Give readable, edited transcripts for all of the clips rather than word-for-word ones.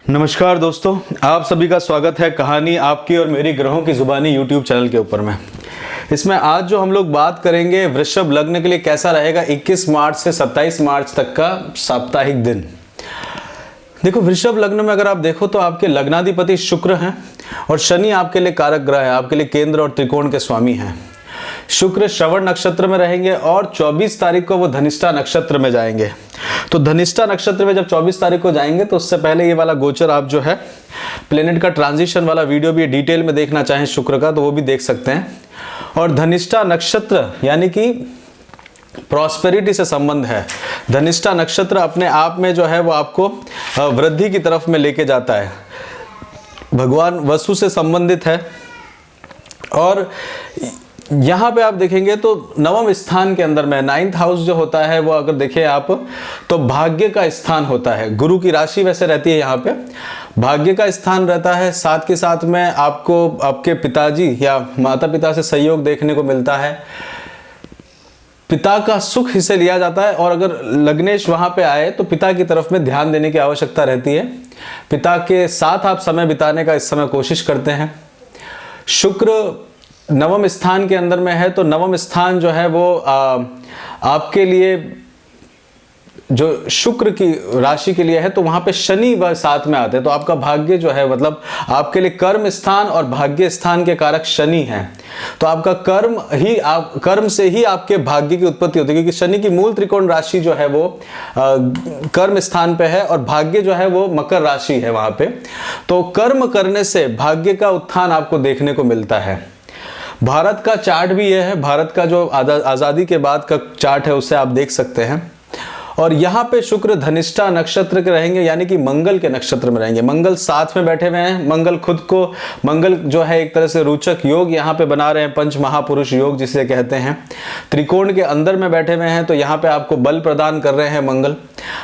नमस्कार दोस्तों, आप सभी का स्वागत है कहानी आपकी और मेरी ग्रहों की जुबानी यूट्यूब चैनल के ऊपर में। इसमें आज जो हम लोग बात करेंगे वृषभ लग्न के लिए कैसा रहेगा 21 मार्च से 27 मार्च तक का साप्ताहिक दिन। देखो, वृषभ लग्न में अगर आप देखो तो आपके लग्नाधिपति शुक्र हैं और शनि आपके लिए कारक ग्रह है, आपके लिए केंद्र और त्रिकोण के स्वामी हैं। शुक्र श्रवण नक्षत्र में रहेंगे और 24 तारीख को वो धनिष्ठा नक्षत्र में जाएंगे। तो धनिष्ठा नक्षत्र में जब 24 तारीख को जाएंगे तो उससे पहले ये वाला गोचर आप जो है प्लेनेट का ट्रांजिशन वाला वीडियो भी डिटेल में देखना चाहें शुक्र का तो वो भी देख सकते हैं। और धनिष्ठा नक्षत्र यानी कि प्रॉस्पेरिटी से संबंध है। धनिष्ठा नक्षत्र अपने आप में जो है वो आपको वृद्धि की तरफ में लेके जाता है, भगवान वसु से संबंधित है। और यहाँ पे आप देखेंगे तो नवम स्थान के अंदर में 9th हाउस जो होता है वो अगर देखें आप तो भाग्य का स्थान होता है। गुरु की राशि वैसे रहती है, यहाँ पे भाग्य का स्थान रहता है। साथ के साथ में आपको आपके पिताजी या माता पिता से सहयोग देखने को मिलता है, पिता का सुख हिस्से लिया जाता है। और अगर लग्नेश वहां पे आए तो पिता की तरफ में ध्यान देने की आवश्यकता रहती है, पिता के साथ आप समय बिताने का इस समय कोशिश करते हैं। शुक्र नवम स्थान के अंदर में है तो नवम स्थान जो है वो आपके लिए जो शुक्र की राशि के लिए है तो वहां पे शनि व साथ में आते हैं। तो आपका भाग्य जो है मतलब आपके लिए कर्म स्थान और भाग्य स्थान के कारक शनि हैं। तो आपका कर्म से ही आपके भाग्य की उत्पत्ति होती है, क्योंकि शनि की मूल त्रिकोण राशि जो है वो कर्म स्थान पे है और भाग्य जो है वो मकर राशि है वहां पे। तो कर्म करने से भाग्य का उत्थान आपको देखने को मिलता है। भारत का चार्ट भी यह है, भारत का जो आज़ादी के बाद का चार्ट है उससे आप देख सकते हैं। और यहाँ पे शुक्र धनिष्ठा नक्षत्र के रहेंगे यानी कि मंगल के नक्षत्र में रहेंगे। मंगल साथ में बैठे हुए हैं, मंगल जो है एक तरह से रोचक योग यहाँ पे बना रहे हैं, पंच महापुरुष योग जिसे कहते हैं। त्रिकोण के अंदर में बैठे हुए हैं तो यहाँ पे आपको बल प्रदान कर रहे हैं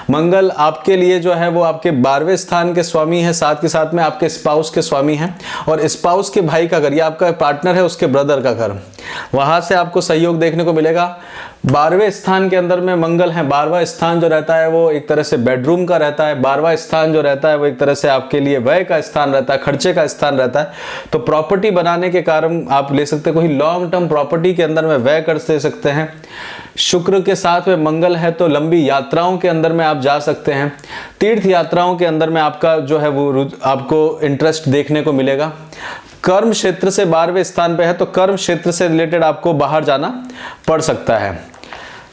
मंगल आपके लिए जो है वो आपके 12वें स्थान के स्वामी है, साथ के साथ में आपके स्पाउस के स्वामी हैं। और स्पाउस के भाई का घर, ये आपका पार्टनर है उसके ब्रदर का घर, वहां से आपको सहयोग देखने को मिलेगा। 12वें स्थान के अंदर में मंगल है। 12वां स्थान जो रहता है वो एक तरह से बेडरूम का रहता है। 12वां स्थान जो रहता है वो एक तरह से आपके लिए व्यय का स्थान रहता है, खर्चे का स्थान रहता है। तो प्रॉपर्टी बनाने के कारण आप ले सकते हैं, कोई लॉन्ग टर्म प्रॉपर्टी के अंदर में व्यय कर सकते हैं। शुक्र के साथ में मंगल है तो लंबी यात्राओं के अंदर में आप जा सकते हैं। तीर्थ यात्राओं के अंदर में आपका जो है वो आपको इंटरेस्ट देखने को मिलेगा। कर्म क्षेत्र से 12वें स्थान पे है तो कर्म क्षेत्र से रिलेटेड आपको बाहर जाना पड़ सकता है।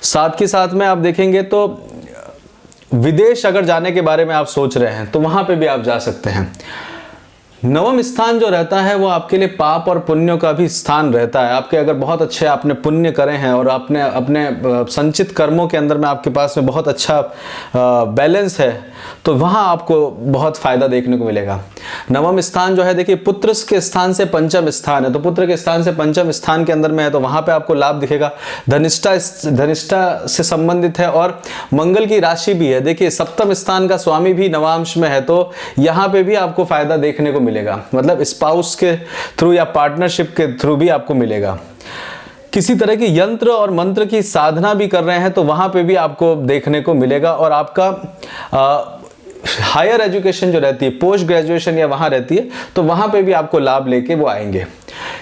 साथ के साथ में आप देखेंगे तो विदेश अगर जाने के बारे में आप सोच रहे हैं तो वहां पे भी आप जा सकते हैं। नवम स्थान जो रहता है वो आपके लिए पाप और पुण्यों का भी स्थान रहता है। आपके अगर बहुत अच्छे आपने पुण्य करे हैं और आपने अपने संचित कर्मों के अंदर में आपके पास में बहुत अच्छा बैलेंस है तो वहाँ आपको बहुत फायदा देखने को मिलेगा। नवम स्थान जो है देखिए पुत्र के स्थान से पंचम स्थान है, तो पुत्र के स्थान से पंचम स्थान के अंदर में है तो वहाँ पे आपको लाभ दिखेगा। धनिष्ठा से संबंधित है और मंगल की राशि भी है। देखिए सप्तम स्थान का स्वामी भी नवांश में है तो यहाँ पे भी आपको फायदा देखने को मिलेगा, मतलब स्पाउस के थ्रू या पार्टनरशिप के थ्रू भी आपको मिलेगा। किसी तरह की यंत्र और मंत्र की साधना भी कर रहे हैं तो वहां पे भी आपको देखने को मिलेगा। और आपका हायर एजुकेशन जो रहती है, पोस्ट ग्रेजुएशन या वहां रहती है तो वहां पे भी आपको लाभ लेके वो आएंगे।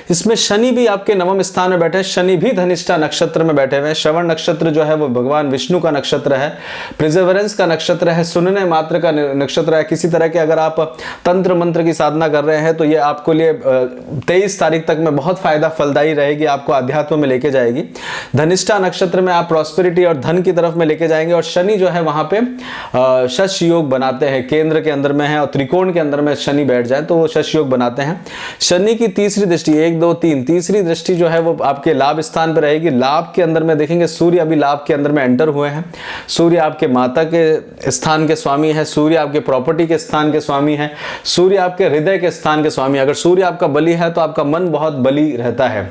इसमें शनि भी आपके नवम स्थान में बैठे हैं, शनि भी धनिष्ठा नक्षत्र में बैठे हुए हैं। श्रवण नक्षत्र जो है वो भगवान विष्णु का नक्षत्र है, प्रिजर्वेरेंस का नक्षत्र है, सुनने मात्र का नक्षत्र है। किसी तरह के अगर आप तंत्र मंत्र की साधना कर रहे हैं तो ये आपको लिए 23 तारीख तक में बहुत फायदा फलदायी रहेगी, आपको अध्यात्म में लेके जाएगी। धनिष्ठा नक्षत्र में आप प्रॉस्पेरिटी और धन की तरफ में लेके जाएंगे। और शनि जो है वहां पे शश योग बनाते हैं, केंद्र के अंदर में है और त्रिकोण के अंदर में शनि बैठ जाए तो वो शश योग बनाते हैं। शनि की तीसरी दृष्टि 1 2 3 तीसरी दृष्टि जो है वो आपके लाभ स्थान पर रहेगी। लाभ के अंदर में देखेंगे सूर्य अभी लाभ के अंदर में एंटर हुए हैं। सूर्य आपके माता के स्थान के स्वामी है, सूर्य आपके प्रॉपर्टी के स्थान के स्वामी है, सूर्य आपके हृदय के स्थान के स्वामी। अगर सूर्य आपका बली है तो आपका मन बहुत बली रहता है।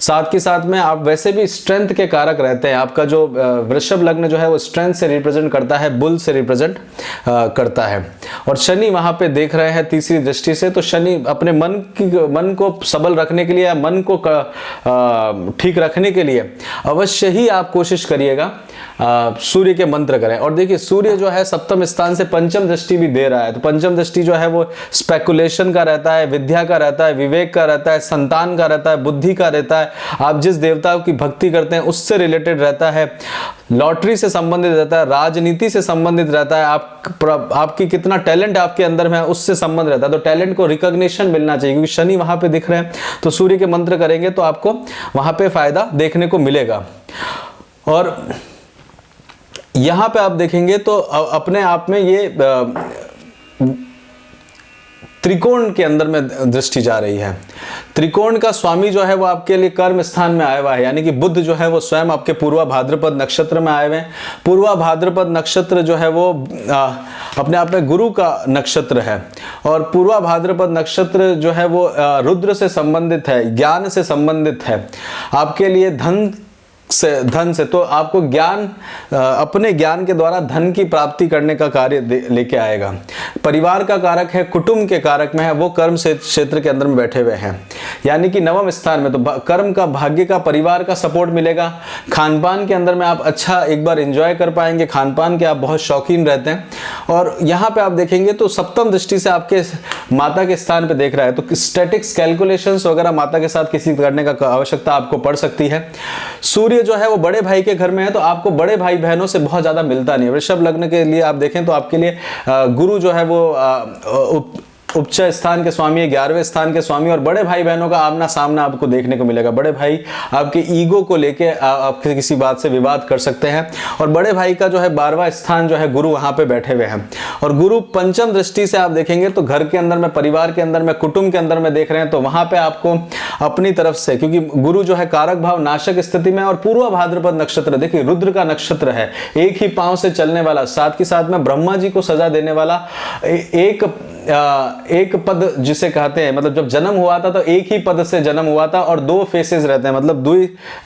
साथ के साथ में आप वैसे भी स्ट्रेंथ के कारक रहते हैं। आपका जो वृषभ लग्न जो है वो स्ट्रेंथ से रिप्रेजेंट करता है, बुल से रिप्रेजेंट करता है। और शनि वहां पे देख रहे हैं तीसरी दृष्टि से, तो शनि अपने मन को सबल रखने के लिए या मन को ठीक रखने के लिए अवश्य ही आप कोशिश करिएगा सूर्य के मंत्र करें। और देखिए सूर्य जो है सप्तम स्थान से पंचम दृष्टि भी दे रहा है, तो पंचम दृष्टि जो है वो स्पेकुलेशन का रहता है, विद्या का रहता है, विवेक का रहता है, संतान का रहता है, बुद्धि का रहता है, आप जिस देवता की भक्ति करते हैं उससे रिलेटेड रहता है, लॉटरी से संबंधित रहता है, राजनीति से संबंधित रहता है, आपकी कितना टैलेंट आपके अंदर में है उससे संबंध रहता है। तो टैलेंट को रिकॉग्निशन मिलना चाहिए, क्योंकि शनि वहां पे दिख रहे हैं, तो सूर्य के मंत्र करेंगे तो आपको वहां पे फायदा देखने को मिलेगा। और यहां पे आप देखेंगे तो अपने आप में ये त्रिकोण के अंदर में दृष्टि जा रही है। त्रिकोण का स्वामी जो है वो आपके लिए कर्म स्थान में आया हुआ है, यानी कि बुध जो है वो स्वयं आपके पूर्वा भाद्रपद नक्षत्र में आए हुए हैं। पूर्वा भाद्रपद नक्षत्र जो है वो अपने आप में गुरु का नक्षत्र है, और पूर्वा भाद्रपद नक्षत्र जो है वो रुद्र से संबंधित है, ज्ञान से संबंधित है, आपके लिए धन से, तो आपको ज्ञान, अपने ज्ञान के द्वारा धन की प्राप्ति करने का कार्य लेके आएगा। परिवार का कारक है, कुटुंब के कारक में है, वो कर्म से क्षेत्र के अंदर में बैठे हुए हैं, यानी कि नवम स्थान में, तो कर्म का, भाग्य का, परिवार का सपोर्ट मिलेगा। खान पान के अंदर में आप अच्छा एक बार एंजॉय कर पाएंगे, खान पान के आप बहुत शौकीन रहते हैं। और यहाँ पे आप देखेंगे तो सप्तम दृष्टि से आपके माता के स्थान पे देख रहा है, तो स्टैटिक्स कैलकुलेशंस वगैरह माता के साथ किसी करने का आवश्यकता आपको पड़ सकती है। सूर्य जो है वो बड़े भाई के घर में है, तो आपको बड़े भाई बहनों से बहुत ज्यादा मिलता नहीं है। वृषभ लग्न के लिए आप देखें तो आपके लिए गुरु जो है वो उच्च स्थान के स्वामी है, 11वें स्थान के स्वामी, और बड़े भाई बहनों का आमना सामना आपको देखने को मिलेगा। बड़े भाई आपके ईगो को लेके आपके किसी बात से विवाद कर सकते हैं, और बड़े भाई का जो है 12वां स्थान जो है गुरु वहां पे बैठे हुए हैं। और गुरु पंचम दृष्टि से आप देखेंगे तो घर के अंदर में, परिवार के अंदर में, कुटुंब के अंदर में देख रहे हैं, तो वहां पे आपको अपनी तरफ से, क्योंकि गुरु जो है कारक भाव नाशक स्थिति में, और पूर्व भाद्रपद नक्षत्र देखिए रुद्र का नक्षत्र है, एक ही पांव से चलने वाला, साथ के साथ में ब्रह्मा जी को सजा देने वाला, एक पद जिसे कहते हैं, मतलब जब जन्म हुआ था तो एक ही पद से जन्म हुआ था, और दो फेसेस रहते हैं, मतलब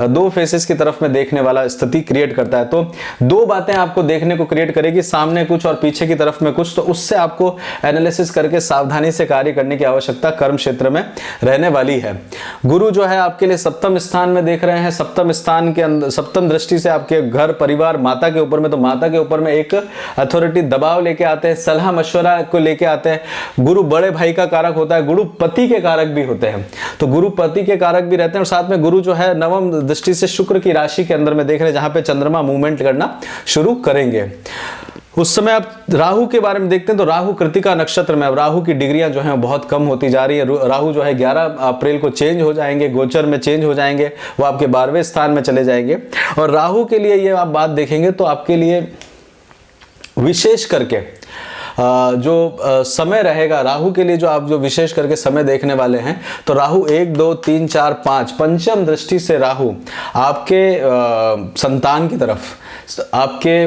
दो फेसेस की तरफ में देखने वाला स्थिति क्रिएट करता है। तो दो बातें आपको देखने को क्रिएट करेगी, सामने कुछ और पीछे की तरफ में कुछ, तो उससे आपको एनालिसिस करके सावधानी से कार्य करने की आवश्यकता कर्म क्षेत्र में रहने वाली है। गुरु जो है आपके लिए सप्तम स्थान में देख रहे हैं, सप्तम स्थान के अंदर, सप्तम दृष्टि से आपके घर, परिवार, माता के ऊपर में, तो माता के ऊपर में एक अथॉरिटी दबाव लेके आते हैं, सलाह मशवरा को लेके आते हैं। गुरु बड़े भाई का कारक होता है, गुरु पति के कारक भी होते हैं, तो गुरु पति के कारक भी रहते हैं। और साथ में गुरु जो है नवम दृष्टि से शुक्र की राशि के अंदर में देख रहे हैं, जहां पे चंद्रमा मूवमेंट करना शुरू करेंगे। उस समय आप राहु के बारे में देखते हैं, तो राहु कृतिका नक्षत्र में, अब राहु की डिग्रियां जो हैं बहुत कम होती जा रही है। राहु जो है 11 अप्रैल को चेंज हो जाएंगे, गोचर में चेंज हो जाएंगे, वो आपके 12वें स्थान में चले जाएंगे। और राहु के लिए ये आप बात देखेंगे तो आपके लिए विशेष करके जो समय रहेगा राहु के लिए, जो आप जो विशेष करके समय देखने वाले हैं, तो राहु 1 2 3 4 5 पंचम दृष्टि से राहु आपके संतान की तरफ, आपके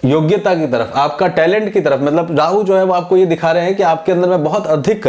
योग्यता की तरफ, आपका टैलेंट की तरफ, मतलब राहु जो है वो आपको ये दिखा रहे हैं कि आपके अंदर में बहुत अधिक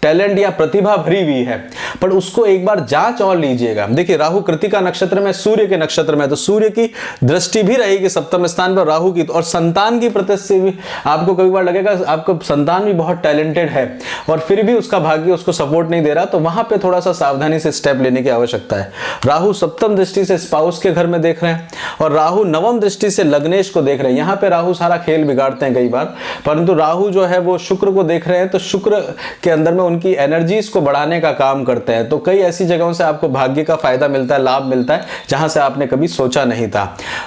टैलेंट या प्रतिभा भरी हुई है, पर उसको एक बार जांच और लीजिएगा। देखिए राहु कृतिका नक्षत्र में, सूर्य के नक्षत्र में, तो सूर्य की दृष्टि भी रहेगी सप्तम स्थान पर राहु की, और संतान की प्रति से भी आपको कई बार लगेगा आपको संतान भी बहुत टैलेंटेड है, और फिर भी उसका भाग्य उसको सपोर्ट नहीं दे रहा, तो वहां पे थोड़ा सा सावधानी से स्टेप लेने की आवश्यकता है। राहु सप्तम दृष्टि से स्पाउस के घर में देख रहे हैं, और राहु नवम दृष्टि से लग्नेश को देख रहे हैं। यहाँ पे राहु सारा खेल बिगाड़ते हैं कई बार, परंतु राहु जो है वो शुक्र को देख रहे हैं, तो शुक्र के अंदर में उनकी एनर्जीज को बढ़ाने का काम करते हैं। तो कई ऐसी जगहों से आपको भाग्य का फायदा मिलता है, लाभ मिलता है, जहां से आपने कभी सोचा नहीं था।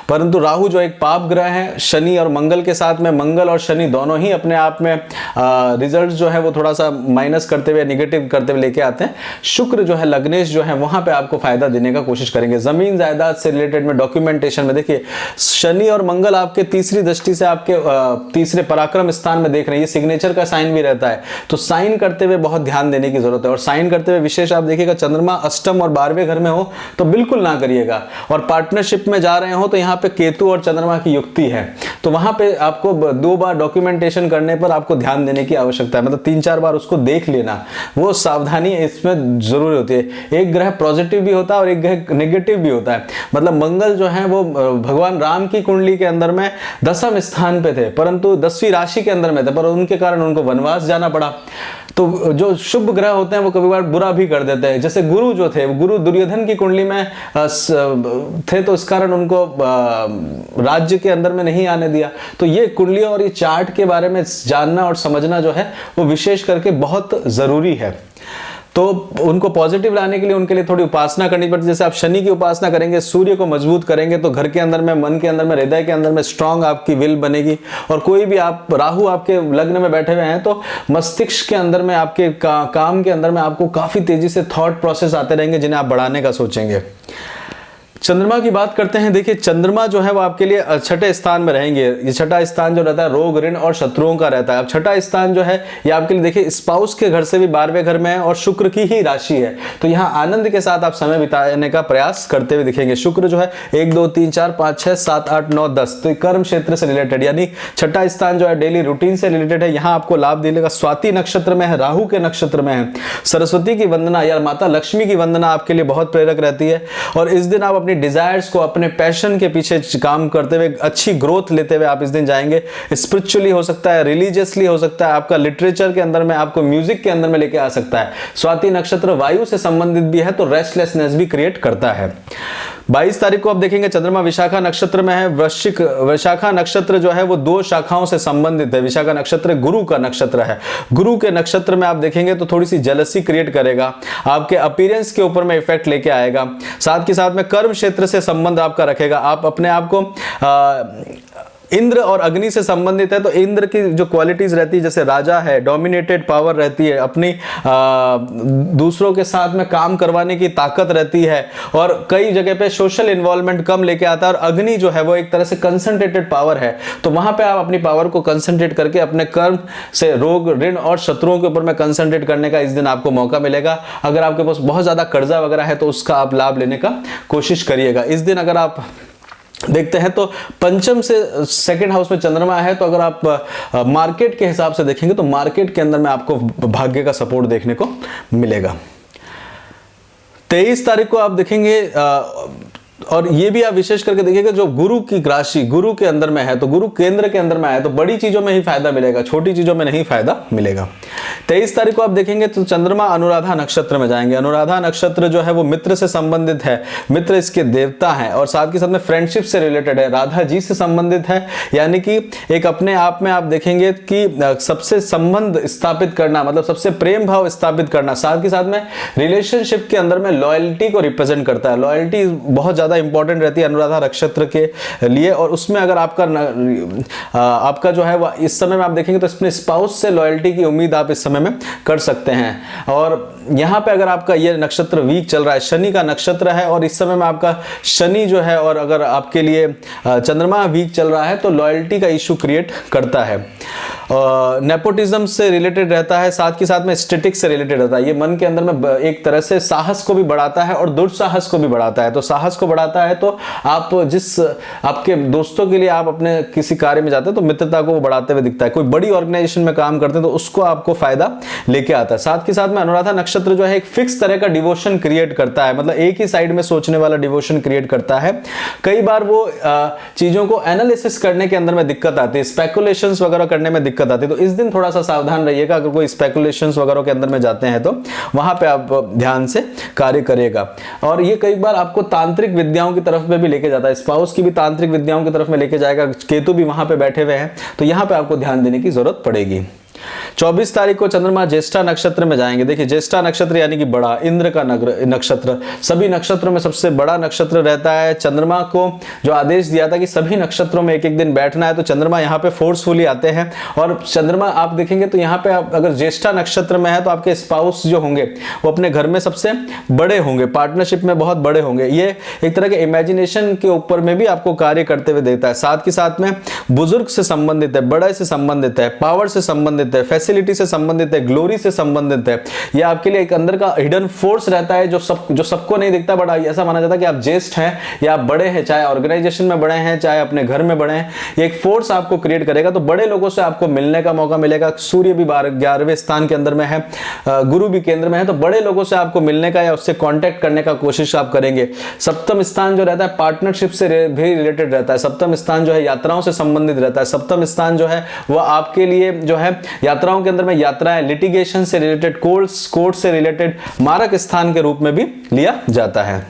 परंतु राहु जो एक पाप ग्रह है, शनि और मंगल के साथ में, मंगल और शनि दोनों ही अपने आप में रिजल्ट जो है वो थोड़ा सा माइनस करते हुए, निगेटिव करते हुए लेके आते हैं। शुक्र जो है, लग्नेश जो है, वहां पे आपको फायदा देने का कोशिश करेंगे। जमीन जायदाद से रिलेटेड में, डॉक्यूमेंटेशन में, देखिए शनि और मंगल आपके तीसरी दृष्टि से आपके तीसरे पराक्रम स्थान में देख रहे हैं। ये सिग्नेचर का साइन भी रहता है, तो साइन करते हुए बहुत ध्यान देने की जरूरत है। और साइन करते हुए विशेष आप देखिएगा, चंद्रमा अष्टम और 12वें घर में हो तो बिल्कुल ना करिएगा। और पार्टनरशिप में जा रहे हो तो यहाँ पे केतु और चंद्रमा की युक्ति है, तो वहां पे आपको 2 बार डॉक्यूमेंटेशन करने पर आपको ध्यान देने की आवश्यकता है, मतलब 3-4 बार उसको देख लेना, वो सावधानी इसमें जरूरी होती है। एक ग्रह पॉजिटिव भी होता है और एक ग्रह नेगेटिव भी होता है। मतलब मंगल जो है वो भगवान राम की कुंडली के अंदर में 10वें स्थान पे थे, परंतु 10वीं राशि के अंदर में थे, पर उनके कारण उनको वनवास जाना पड़ा। तो जो जो शुभ ग्रह होते हैं वो कभी बार बुरा भी कर देते हैं। जैसे गुरु जो थे, गुरु दुर्योधन की कुंडली में थे, तो इस कारण उनको राज्य के अंदर में नहीं आने दिया। तो ये कुंडलियों और ये चार्ट के बारे में जानना और समझना जो है वो विशेष करके बहुत जरूरी है। तो उनको पॉजिटिव लाने के लिए उनके लिए थोड़ी उपासना करनी पड़ती है। जैसे आप शनि की उपासना करेंगे, सूर्य को मजबूत करेंगे, तो घर के अंदर में, मन के अंदर में, हृदय के अंदर में स्ट्रांग आपकी विल बनेगी। और कोई भी आप, राहु आपके लग्न में बैठे हुए हैं तो मस्तिष्क के अंदर में, आपके काम के अंदर में आपको काफी तेजी से थॉट प्रोसेस आते रहेंगे जिन्हें आप बढ़ाने का सोचेंगे। चंद्रमा की बात करते हैं। देखिए चंद्रमा जो है वो आपके लिए छठे स्थान में रहेंगे। ये छठा स्थान जो रहता है रोग, ऋण और शत्रुओं का रहता है। अब छठा स्थान जो है ये आपके लिए देखिए स्पाउस के घर से भी 12वें घर में है और शुक्र की ही राशि है। तो यहाँ आनंद के साथ आप समय बिताने का प्रयास करते हुए दिखेंगे। शुक्र जो है 1 2 3 4 5 6 7 8 9 10, तो कर्म क्षेत्र से रिलेटेड, यानी छठा स्थान जो है डेली रूटीन से रिलेटेड है। यहाँ आपको लाभ दिलेगा। स्वाति नक्षत्र में है, राहु के नक्षत्र में है। सरस्वती की वंदना या माता लक्ष्मी की वंदना आपके लिए बहुत प्रेरक रहती है। और इस दिन आप अपनी डिजायर्स को, अपने पैशन के पीछे काम करते हुए अच्छी ग्रोथ लेते हुए आप इस दिन जाएंगे। स्पिरिचुअली हो सकता है, रिलीजियसली हो सकता है, आपका लिटरेचर के अंदर में, आपको म्यूजिक के अंदर में लेके आ सकता है। स्वाति नक्षत्र वायु से संबंधित भी है तो रेस्टलेसनेस भी क्रिएट करता है। 22 तारीख को आप देखेंगे चंद्रमा विशाखा नक्षत्र में है। विशाखा नक्षत्र जो है वो 2 शाखाओं से संबंधित है। विशाखा नक्षत्र गुरु का नक्षत्र है। गुरु के नक्षत्र में आप देखेंगे तो थोड़ी सी जेलसी क्रिएट करेगा, आपके अपीयरेंस के ऊपर में इफेक्ट लेके आएगा। साथ के साथ में कर्म क्षेत्र से संबंध आपका रखेगा। आप अपने आप को इंद्र और अग्नि से संबंधित है तो इंद्र की जो क्वालिटीज रहती है, जैसे राजा है, डोमिनेटेड पावर रहती है, अपनी दूसरों के साथ में काम करवाने की ताकत रहती है और कई जगह पे सोशल इन्वॉल्वमेंट कम लेके आता है। और अग्नि जो है वो एक तरह से कंसंट्रेटेड पावर है, तो वहां पे आप अपनी पावर को कंसंट्रेट करके अपने कर्म से रोग, ऋण और शत्रुओं के ऊपर में कंसंट्रेट करने का इस दिन आपको मौका मिलेगा। अगर आपके पास बहुत ज्यादा कर्जा वगैरह है तो उसका आप लाभ लेने का कोशिश करिएगा। इस दिन अगर आप देखते हैं तो पंचम से सेकंड हाउस में चंद्रमा है, तो अगर आप मार्केट के हिसाब से देखेंगे तो मार्केट के अंदर में आपको भाग्य का सपोर्ट देखने को मिलेगा। 23 तारीख को आप देखेंगे और ये भी आप विशेष करके देखिएगा, जो गुरु की राशि गुरु के अंदर में है, तो गुरु केंद्र के अंदर में है तो बड़ी चीजों में ही फायदा मिलेगा, छोटी चीजों में नहीं फायदा मिलेगा। 23 तारीख को आप देखेंगे तो चंद्रमा अनुराधा नक्षत्र में जाएंगे। अनुराधा नक्षत्र जो है वो मित्र से संबंधित है, मित्र इसके देवता हैं और साथ के साथ में फ्रेंडशिप से रिलेटेड है, राधा जी से संबंधित है। यानी कि एक अपने आप में आप देखेंगे कि सबसे संबंध स्थापित करना, मतलब सबसे प्रेम भाव स्थापित करना, साथ के साथ में रिलेशनशिप के अंदर में लॉयल्टी को रिप्रेजेंट करता है। लॉयल्टी बहुत ज्यादा इंपॉर्टेंट रहती है अनुराधा नक्षत्र के लिए। और उसमें अगर आपका जो है वो इस समय में आप देखेंगे तो इसमें स्पाउस से लॉयल्टी की उम्मीद आप इस समय में कर सकते हैं। और यहाँ पे अगर आपका ये नक्षत्र वीक चल रहा है, शनि का नक्षत्र है और इस समय में आपका शनि जो है, और अगर आपके लिए चंद्रमा वीक चल रहा है तो लॉयल्टी का इशू क्रिएट करता है। नेपोटिज्म से रिलेटेड रहता है, साथ के साथ में स्टेटिक्स से रिलेटेड रहता है। ये मन के अंदर में एक तरह से साहस को भी बढ़ाता है और दुस्साहस को भी बढ़ाता है। तो साहस को बढ़ाता है तो आप जिस आपके दोस्तों के लिए आप अपने किसी कार्य में जाते हैं तो मित्रता को वो बढ़ाते हुए दिखता है। कोई बड़ी ऑर्गेनाइजेशन में काम करते हैं तो उसको आपको फायदा लेके आता है। साथ के साथ में अनुराधा नक्षत्र जो है एक फिक्स तरह का डिवोशन क्रिएट करता है, मतलब एक ही साइड में सोचने वाला डिवोशन क्रिएट करता है। कई बार वो चीजों को एनालिसिस करने के अंदर में दिक्कत आती है, स्पेकुलेशंस वगैरह करने में दिक्कत आती है। तो इस दिन थोड़ा सा सावधान रहिएगा, अगर कोई स्पेकुलेशंस वगैरह के अंदर में जाते हैं तो वहां पे आप ध्यान से कार्य करिएगा। और ये कई बार आपको तांत्रिक विद्याओं की तरफ में भी लेके जाता है, स्पाउस की भी तांत्रिक विद्याओं की तरफ में लेके जाएगा। केतु भी वहां पे बैठे हुए हैं तो यहां पे आपको ध्यान देने की जरूरत पड़ेगी। 24 तारीख को चंद्रमा ज्येष्ठा नक्षत्र में जाएंगे। देखिए ज्येष्ठा नक्षत्र यानी कि बड़ा, इंद्र का नक्षत्र, सभी नक्षत्रों में सबसे बड़ा नक्षत्र रहता है। चंद्रमा को जो आदेश दिया था कि सभी नक्षत्रों में एक एक दिन बैठना है, तो चंद्रमा यहाँ पे फोर्सफुली आते हैं। और चंद्रमा आप देखेंगे तो यहाँ पे आप अगर ज्येष्ठा नक्षत्र में है तो आपके स्पाउस जो होंगे वो अपने घर में सबसे बड़े होंगे, पार्टनरशिप में बहुत बड़े होंगे। ये एक तरह के इमेजिनेशन के ऊपर में भी आपको कार्य करते हुए देता है। साथ के साथ में बुजुर्ग से संबंधित है, बड़े से संबंधित है, पावर से संबंधित है, फैसिलिटी से संबंधित है, ग्लोरी से संबंधित है। ये आपके लिए एक अंदर का हिडन फोर्स रहता है जो सबको नहीं दिखता, बट ऐसा माना जाता है कि आप ज्येष्ठ हैं या आप बड़े हैं, चाहे ऑर्गेनाइजेशन में बड़े हैं चाहे अपने घर में बड़े हैं, ये एक फोर्स आपको क्रिएट करेगा। तो बड़े लोगों से आपको मिलने का मौका मिलेगा। सूर्य भी 11वें स्थान के अंदर में है, गुरु भी केंद्र में है, तो बड़े लोगों से आपको मिलने का या उससे कॉन्टेक्ट करने का कोशिश आप करेंगे। सप्तम स्थान जो रहता है पार्टनरशिप से भी रिलेटेड रहता है। सप्तम स्थान जो है यात्राओं से संबंधित रहता है। सप्तम स्थान जो है वह आपके लिए जो है यात्राओं घटनाओं के अंदर में यात्राएं लिटिगेशन से रिलेटेड, कोर्ट से रिलेटेड मारक स्थान के रूप में भी लिया जाता है।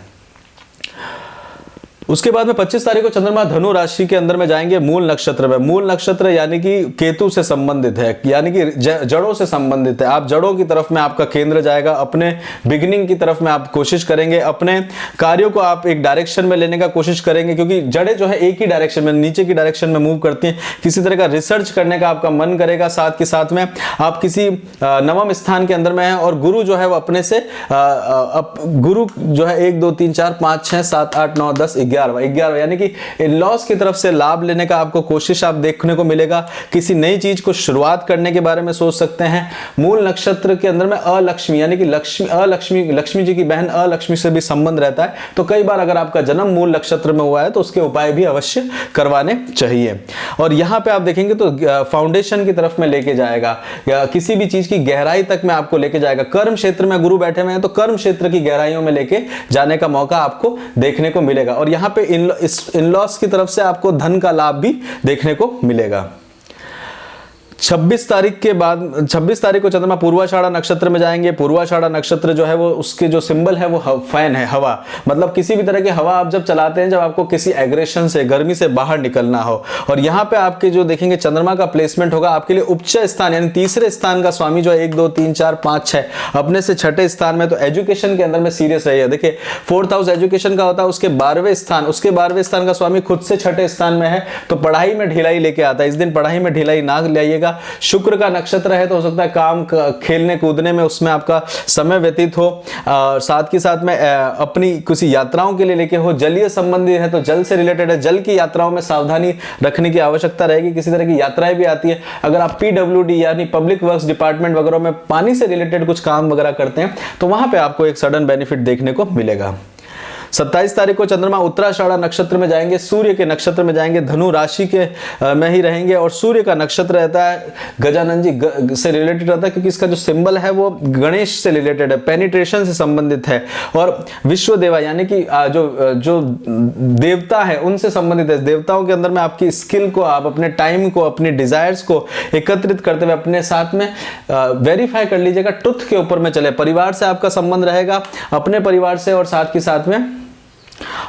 उसके बाद में 25 तारीख को चंद्रमा धनु राशि के अंदर में जाएंगे मूल नक्षत्र में। मूल नक्षत्र यानी कि केतु से संबंधित है, यानी कि जड़ों से संबंधित है। आप जड़ों की तरफ में आपका केंद्र जाएगा, अपने बिगिनिंग की तरफ में आप कोशिश करेंगे, अपने कार्यों को आप एक डायरेक्शन में लेने का कोशिश करेंगे, क्योंकि जड़ें जो है एक ही डायरेक्शन में, नीचे की डायरेक्शन में मूव करती हैं। किसी तरह का रिसर्च करने का आपका मन करेगा, साथ के साथ में आप किसी नवम स्थान के अंदर में है और गुरु जो है वो अपने से गुरु जो है 1 2 3 4 5 6 7 8 9 10 11 यानी कि इन-लॉज की तरफ से लाभ लेने का आपको कोशिश आप देखने को मिलेगा। किसी नई चीज को शुरुआत करने के बारे में सोच सकते हैं। मूल नक्षत्र के अंदर में अलक्ष्मी यानी कि लक्ष्मी जी की बहन अलक्ष्मी से भी संबंध रहता है, तो कई बार अगर आपका जन्म मूल नक्षत्र में हुआ है तो उसके उपाय भी अवश्य करवाने चाहिए। और यहां पे आप देखेंगे तो फाउंडेशन की तरफ में लेके जाएगा, या किसी भी चीज की गहराई तक में आपको लेके जाएगा। कर्म क्षेत्र में गुरु बैठे हुए हैं तो कर्म क्षेत्र की गहराइयों में लेके जाने का मौका आपको देखने को मिलेगा। और यहां पे इन-लॉज की तरफ से आपको धन का लाभ भी देखने को मिलेगा। 26 तारीख के बाद 26 तारीख को चंद्रमा पूर्वाषाढ़ा नक्षत्र में जाएंगे। पूर्वाषाढ़ा नक्षत्र जो है वो उसके जो सिंबल है वो फैन है, हवा। मतलब किसी भी तरह की हवा आप जब चलाते हैं, जब आपको किसी एग्रेशन से, गर्मी से बाहर निकलना हो। और यहाँ पे आपके जो देखेंगे चंद्रमा का प्लेसमेंट होगा आपके लिए उच्च स्थान यानी तीसरे स्थान का स्वामी जो है 1 2 3 4 5 6 अपने से छठे स्थान में, तो एजुकेशन के अंदर में सीरियस रहिए। देखिए 4th हाउस एजुकेशन का होता है, उसके 12वें स्थान का स्वामी खुद से छठे स्थान में है, तो पढ़ाई में ढिलाई लेके आता है। इस दिन पढ़ाई में ढिलाई ना लाइएगा। शुक्र का नक्षत्र है तो हो सकता है काम खेलने कूदने में उसमें आपका समय व्यतीत हो, साथ के साथ में अपनी किसी यात्राओं के लिए लेके हो। जलीय संबंधी है तो जल से रिलेटेड है, जल की यात्राओं में सावधानी रखने की आवश्यकता रहेगी। किसी तरह की यात्राएं भी आती है। अगर आप PWD यानी पब्लिक वर्क्स डिपार्टमेंट वगैरह में पानी से रिलेटेड कुछ काम वगैरह करते हैं तो वहां पे आपको एक सडन बेनिफिट देखने को मिलेगा। 27 तारीख को चंद्रमा उत्तराषाढ़ा नक्षत्र में जाएंगे, सूर्य के नक्षत्र में जाएंगे, धनु राशि के में ही रहेंगे। और सूर्य का नक्षत्र रहता है गजानन जी से रिलेटेड रहता है, क्योंकि इसका जो सिंबल है वो गणेश से रिलेटेड है, पेनिट्रेशन से संबंधित है। और विश्व देवा यानी कि जो देवता है उनसे संबंधित है। देवताओं के अंदर में आपकी स्किल को, आप अपने टाइम को, अपने डिजायर्स को एकत्रित करते हुए अपने साथ में वेरीफाई कर लीजिएगा। ट्रुथ के ऊपर में चले। परिवार से आपका संबंध रहेगा, अपने परिवार से और साथ के साथ में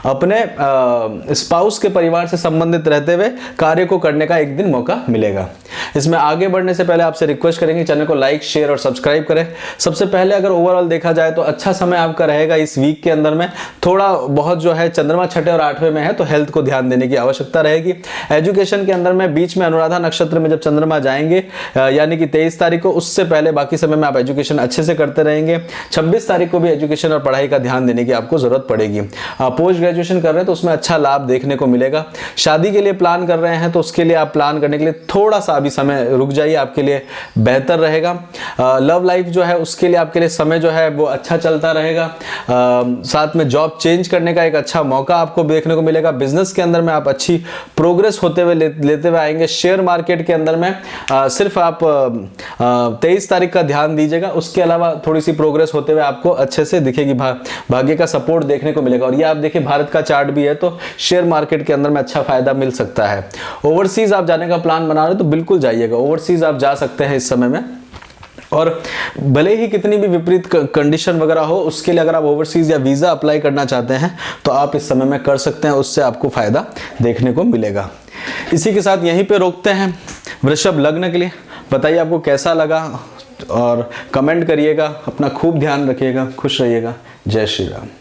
अपने स्पाउस के परिवार से संबंधित रहते हुए कार्य को करने का एक दिन मौका मिलेगा। इसमें आगे बढ़ने से पहले आपसे रिक्वेस्ट करेंगे चैनल को लाइक, शेयर और सब्सक्राइब करें। सबसे पहले अगर ओवरऑल देखा जाए तो अच्छा समय आपका रहेगा इस वीक के अंदर में। थोड़ा बहुत जो है चंद्रमा छठे और 8वें में है तो हेल्थ को ध्यान देने की आवश्यकता रहेगी। एजुकेशन के अंदर में बीच में अनुराधा नक्षत्र में जब चंद्रमा जाएंगे यानी कि 23 तारीख को, उससे पहले बाकी समय में आप एजुकेशन अच्छे से करते रहेंगे। 26 तारीख को भी एजुकेशन और पढ़ाई का ध्यान देने की आपको जरूरत पड़ेगी। पोस्ट ग्रेजुएशन कर रहे हैं तो उसमें अच्छा लाभ देखने को मिलेगा। शादी के लिए प्लान कर रहे हैं तो उसके लिए आप प्लान करने के लिए थोड़ा सा अभी समय रुक जाइए, आपके लिए बेहतर रहेगा। लव लाइफ जो है उसके लिए आपके लिए समय जो है वो अच्छा चलता रहेगा। साथ में जॉब चेंज करने का एक अच्छा मौका आपको देखने को मिलेगा। बिजनेस के अंदर में आप अच्छी प्रोग्रेस होते हुए लेते हुए आएंगे। शेयर मार्केट के अंदर में सिर्फ आप 23 तारीख का ध्यान दीजिएगा, उसके अलावा थोड़ी सी प्रोग्रेस होते हुए आपको अच्छे से दिखेगी। भाग्य का सपोर्ट देखने को मिलेगा। और ये आप देखिए भारत का चार्ट भी है तो शेयर मार्केट के अंदर में अच्छा फायदा मिल सकता है। ओवरसीज आप जाने का प्लान बना रहे हो तो बिल्कुल जाइएगा, ओवरसीज आप जा सकते हैं इस समय में। और भले ही कितनी भी विपरीत कंडीशन वगैरह हो, उसके लिए अगर आप ओवरसीज या वीजा अप्लाई करना चाहते हैं तो आप इस समय में कर सकते हैं, उससे आपको फायदा देखने को मिलेगा। इसी के साथ यहीं पे रोकते हैं वृषभ लग्न के लिए। बताइए आपको कैसा लगा और कमेंट करिएगा। अपना खूब ध्यान रखिएगा, खुश रहिएगा। जय श्री राम।